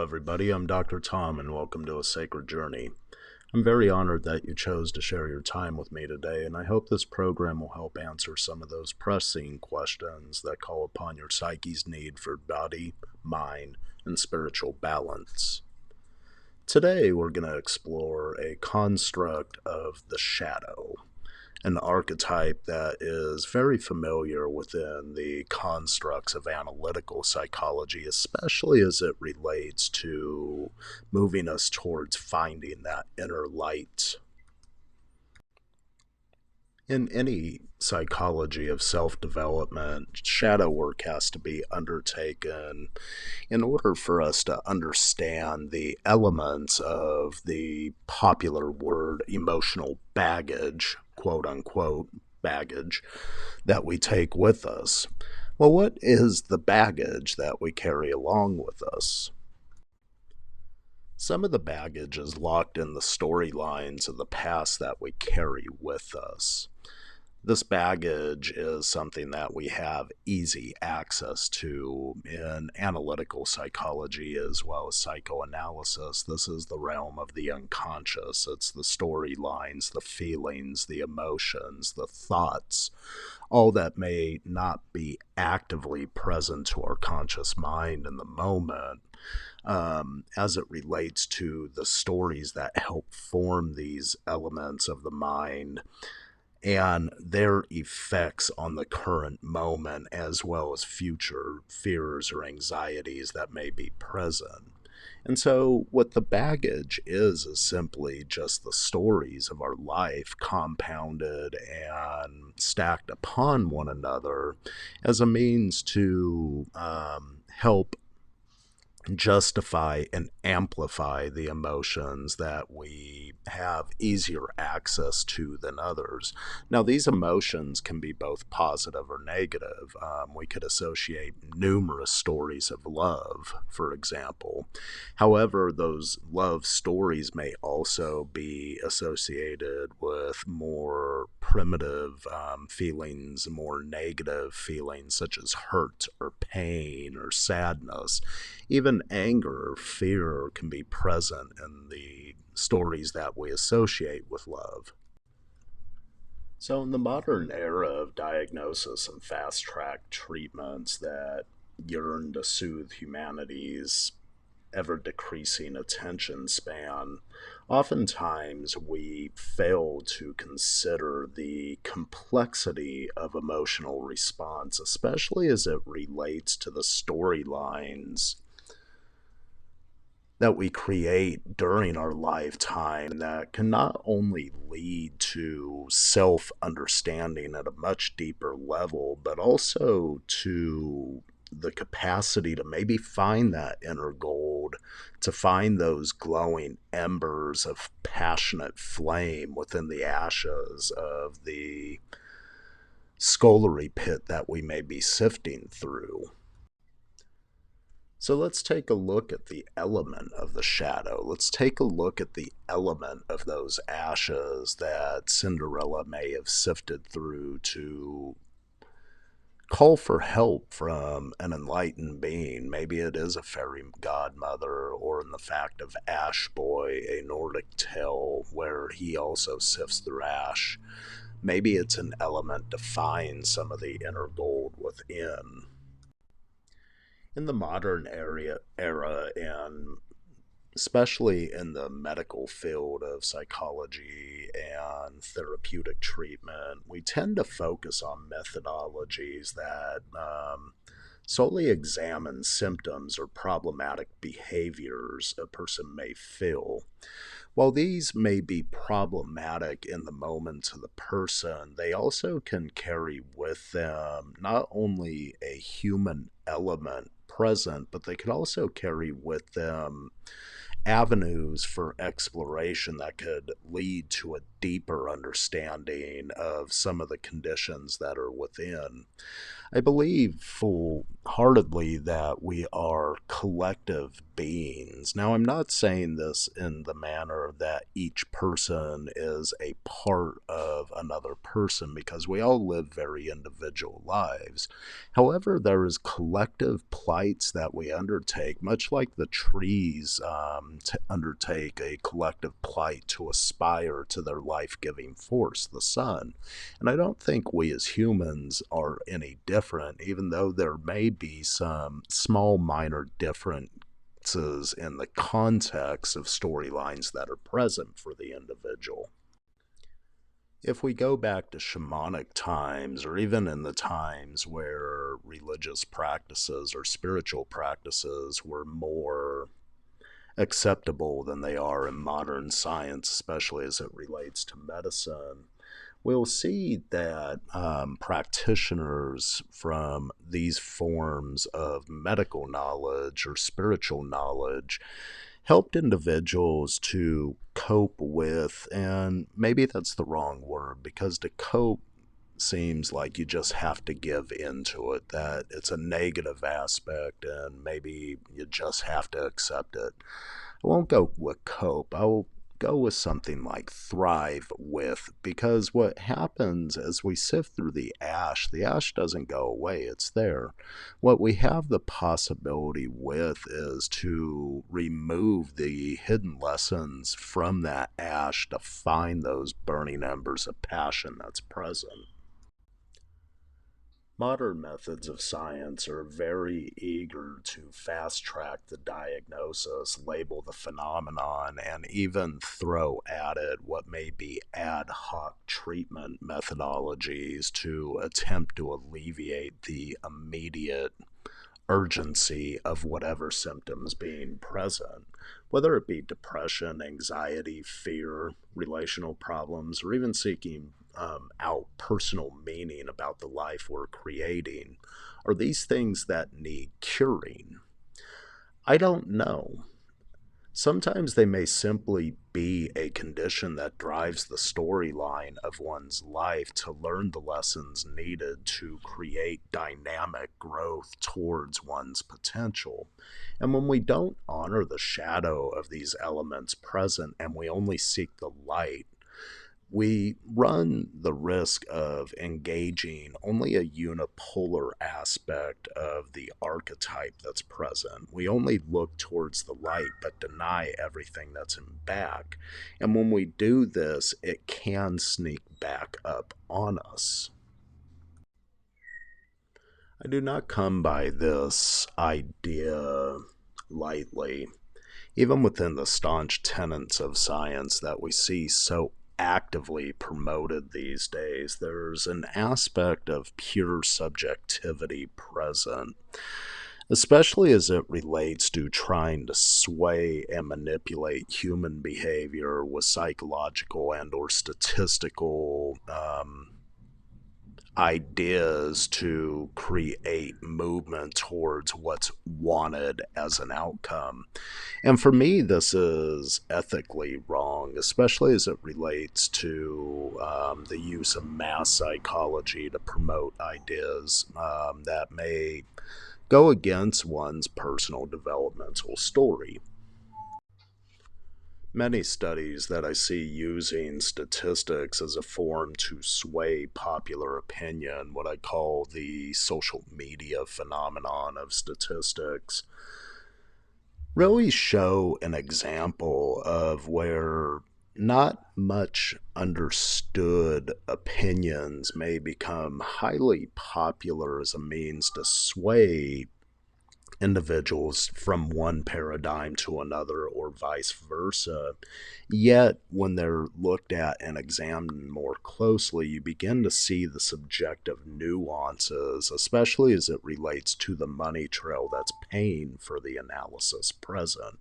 everybody. I'm Dr. Tom, and welcome to A Sacred Journey. I'm very honored that you chose to share your time with me today, and I hope this program will help answer some of those pressing questions that call upon your psyche's need for body, mind, and spiritual balance. Today, we're going to explore a construct of the shadow, an archetype that is very familiar within the constructs of analytical psychology, especially as it relates to moving us towards finding that inner light. In any psychology of self development, shadow work has to be undertaken in order for us to understand the elements of the popular word emotional baggage, quote unquote, baggage, that we take with us. Well, what is the baggage that we carry along with us? Some of the baggage is locked in the storylines of the past that we carry with us. This baggage is something that we have easy access to in analytical psychology as well as psychoanalysis. This is the realm of the unconscious. It's the storylines, the feelings, the emotions, the thoughts, all that may not be actively present to our conscious mind in the moment. As it relates to the stories that help form these elements of the mind and their effects on the current moment as well as future fears or anxieties that may be present. And so, what the baggage is simply just the stories of our life compounded and stacked upon one another as a means to help justify and amplify the emotions that we have easier access to than others. Now, these emotions can be both positive or negative. We could associate numerous stories of love, for example. However, those love stories may also be associated with more primitive feelings, more negative feelings such as hurt or pain or sadness. Even anger or fear can be present in the stories that we associate with love. So, in the modern era of diagnosis and fast track treatments that yearn to soothe humanity's ever decreasing attention span, oftentimes we fail to consider the complexity of emotional response, especially as it relates to the storylines that we create during our lifetime that can not only lead to self understanding at a much deeper level, but also to the capacity to maybe find that inner gold, to find those glowing embers of passionate flame within the ashes of the scullery pit that we may be sifting through. So let's take a look at the element of the shadow. Let's take a look at the element of those ashes that Cinderella may have sifted through to call for help from an enlightened being. Maybe it is a fairy godmother, or in the fact of Ash Boy, a Nordic tale where he also sifts through ash. Maybe it's an element to find some of the inner gold within. In the modern era, and especially in the medical field of psychology and therapeutic treatment, we tend to focus on methodologies that solely examine symptoms or problematic behaviors a person may feel. While these may be problematic in the moment to the person, they also can carry with them not only a human element present, but they could also carry with them avenues for exploration that could lead to a deeper understanding of some of the conditions that are within. I believe full heartedly that we are collective beings. Now, I'm not saying this in the manner that each person is a part of another person, because we all live very individual lives. However, there is collective plights that we undertake, much like the trees to undertake a collective plight to aspire to their life-giving force, the sun. And I don't think we as humans are any different, even though there may be some small minor differences in the context of storylines that are present for the individual. If we go back to shamanic times, or even in the times where religious practices or spiritual practices were more acceptable than they are in modern science, especially as it relates to medicine, we'll see that practitioners from these forms of medical knowledge or spiritual knowledge helped individuals to cope with, and maybe that's the wrong word, because to cope seems like you just have to give into it, that it's a negative aspect and maybe you just have to accept it. I won't go with cope. I'll go with something like thrive with, because what happens as we sift through the ash doesn't go away, it's there. What we have the possibility with is to remove the hidden lessons from that ash to find those burning embers of passion that's present. Modern methods of science are very eager to fast track the diagnosis, label the phenomenon, and even throw at it what may be ad hoc treatment methodologies to attempt to alleviate the immediate urgency of whatever symptoms being present, whether it be depression, anxiety, fear, relational problems, or even seeking out personal meaning about the life we're creating. Are these things that need curing? I don't know. Sometimes they may simply be a condition that drives the storyline of one's life to learn the lessons needed to create dynamic growth towards one's potential. And when we don't honor the shadow of these elements present and we only seek the light, we run the risk of engaging only a unipolar aspect of the archetype that's present. We only look towards the light but deny everything that's in back. And when we do this, it can sneak back up on us. I do not come by this idea lightly. Even within the staunch tenets of science that we see so actively promoted these days, there's an aspect of pure subjectivity present, especially as it relates to trying to sway and manipulate human behavior with psychological and or statistical ideas to create movement towards what's wanted as an outcome. And for me, this is ethically wrong, especially as it relates to the use of mass psychology to promote ideas that may go against one's personal developmental story. Many studies that I see using statistics as a form to sway popular opinion, what I call the social media phenomenon of statistics, really show an example of where not much understood opinions may become highly popular as a means to sway individuals from one paradigm to another or vice versa. Yet, when they're looked at and examined more closely, you begin to see the subjective nuances, especially as it relates to the money trail that's paying for the analysis present.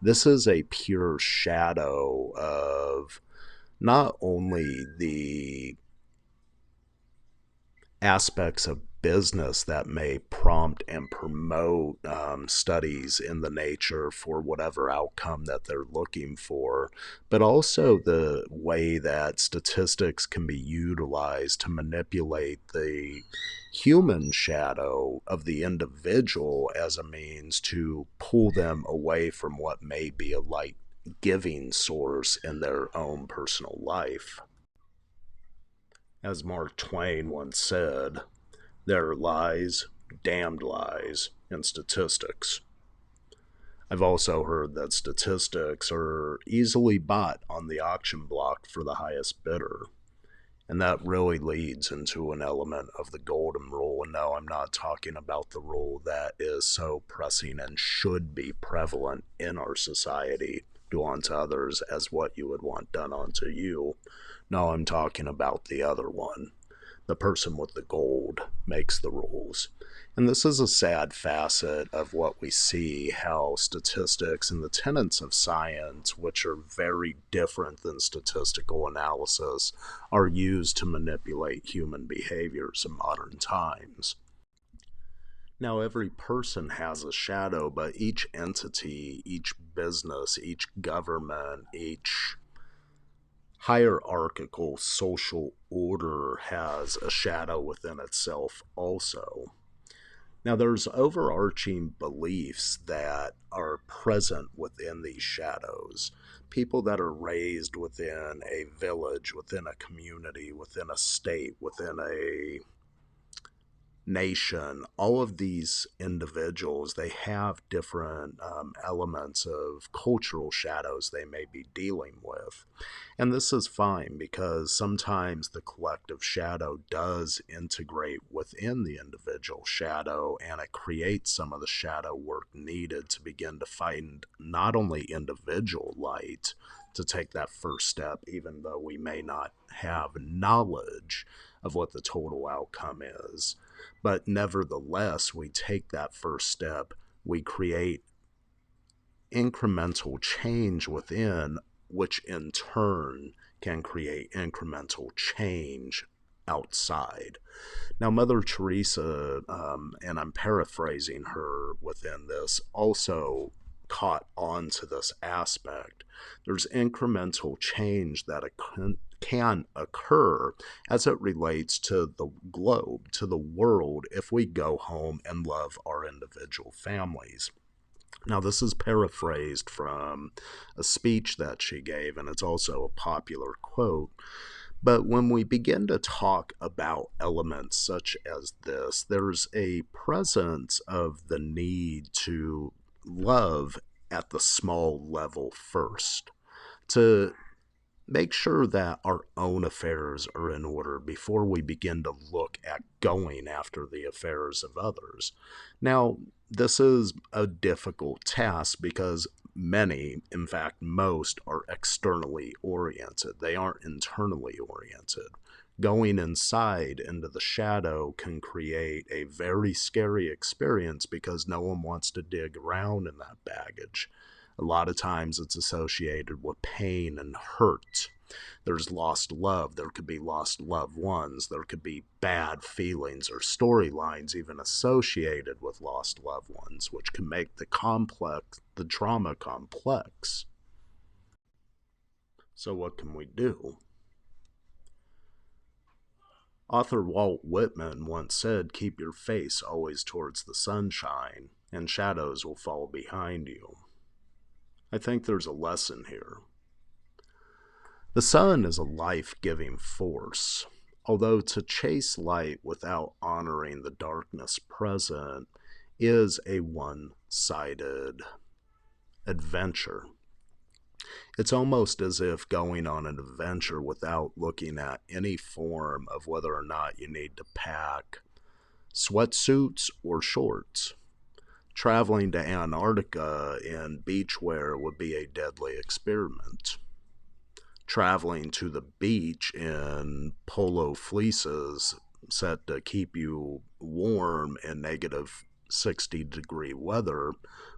This is a pure shadow of not only the aspects of business that may prompt and promote studies in the nature for whatever outcome that they're looking for, but also the way that statistics can be utilized to manipulate the human shadow of the individual as a means to pull them away from what may be a light giving source in their own personal life. As Mark Twain once said, there are lies, damned lies, in statistics. I've also heard that statistics are easily bought on the auction block for the highest bidder. And that really leads into an element of the golden rule. And no, I'm not talking about the rule that is so pressing and should be prevalent in our society: do unto others as what you would want done unto you. No, I'm talking about the other one. The person with the gold makes the rules. And this is a sad facet of what we see, how statistics and the tenets of science, which are very different than statistical analysis, are used to manipulate human behaviors in modern times. Now, every person has a shadow, but each entity, each business, each government, each hierarchical social order has a shadow within itself also. Now, there's overarching beliefs that are present within these shadows. People that are raised within a village, within a community, within a state, within a nation, all of these individuals, they have different elements of cultural shadows they may be dealing with. And this is fine because sometimes the collective shadow does integrate within the individual shadow, and it creates some of the shadow work needed to begin to find not only individual light to take that first step, even though we may not have knowledge of what the total outcome is. But nevertheless, we take that first step, we create incremental change within, which in turn can create incremental change outside. Now, Mother Teresa, and I'm paraphrasing her within this, also caught on to this aspect. There's incremental change that can occur as it relates to the globe, to the world, if we go home and love our individual families. Now, this is paraphrased from a speech that she gave, and it's also a popular quote. But when we begin to talk about elements such as this, there's a presence of the need to love at the small level first, to make sure that our own affairs are in order before we begin to look at going after the affairs of others. Now, this is a difficult task because many, in fact, most, are externally oriented. They aren't internally oriented. Going inside into the shadow can create a very scary experience because no one wants to dig around in that baggage. A lot of times it's associated with pain and hurt. There's lost love. There could be lost loved ones. There could be bad feelings or storylines even associated with lost loved ones, which can make the trauma complex. So what can we do? Author Walt Whitman once said, "Keep your face always towards the sunshine, and shadows will fall behind you." I think there's a lesson here. The sun is a life-giving force, although to chase light without honoring the darkness present is a one-sided adventure. It's almost as if going on an adventure without looking at any form of whether or not you need to pack sweatsuits or shorts. Traveling to Antarctica in beachwear would be a deadly experiment. Traveling to the beach in polo fleeces set to keep you warm in negative 60-degree weather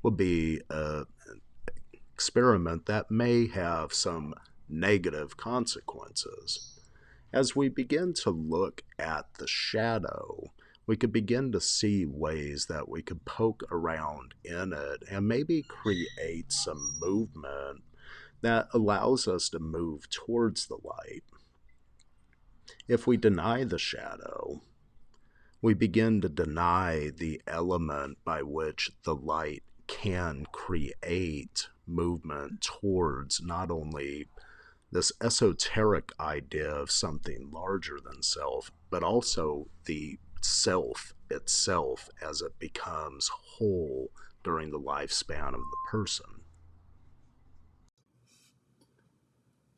would be an experiment that may have some negative consequences. As we begin to look at the shadow, we could begin to see ways that we could poke around in it and maybe create some movement that allows us to move towards the light. If we deny the shadow, we begin to deny the element by which the light can create movement towards not only this esoteric idea of something larger than self, but also the self itself as it becomes whole during the lifespan of the person.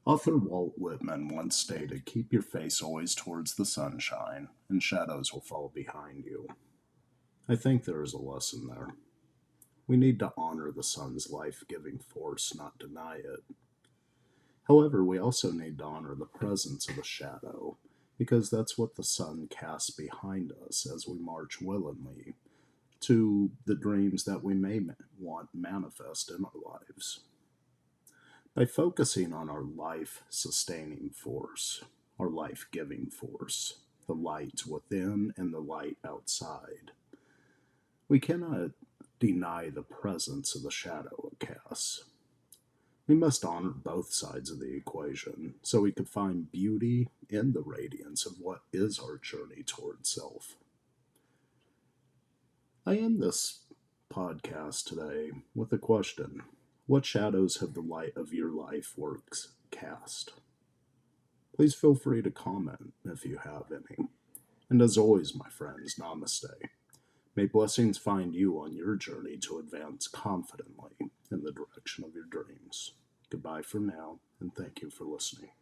Author Walt Whitman once stated, "Keep your face always towards the sunshine, and shadows will fall behind you." I think there is a lesson there. We need to honor the sun's life-giving force, not deny it. However, we also need to honor the presence of a shadow, because that's what the sun casts behind us as we march willingly to the dreams that we may want manifest in our lives. By focusing on our life-sustaining force, our life-giving force, the light within and the light outside, we cannot deny the presence of the shadow it casts. We must honor both sides of the equation so we can find beauty in the radiance of what is our journey toward self. I end this podcast today with a question. What shadows have the light of your life works cast? Please feel free to comment if you have any. And as always, my friends, namaste. May blessings find you on your journey to advance confidently in the direction of your dreams. Goodbye for now, and thank you for listening.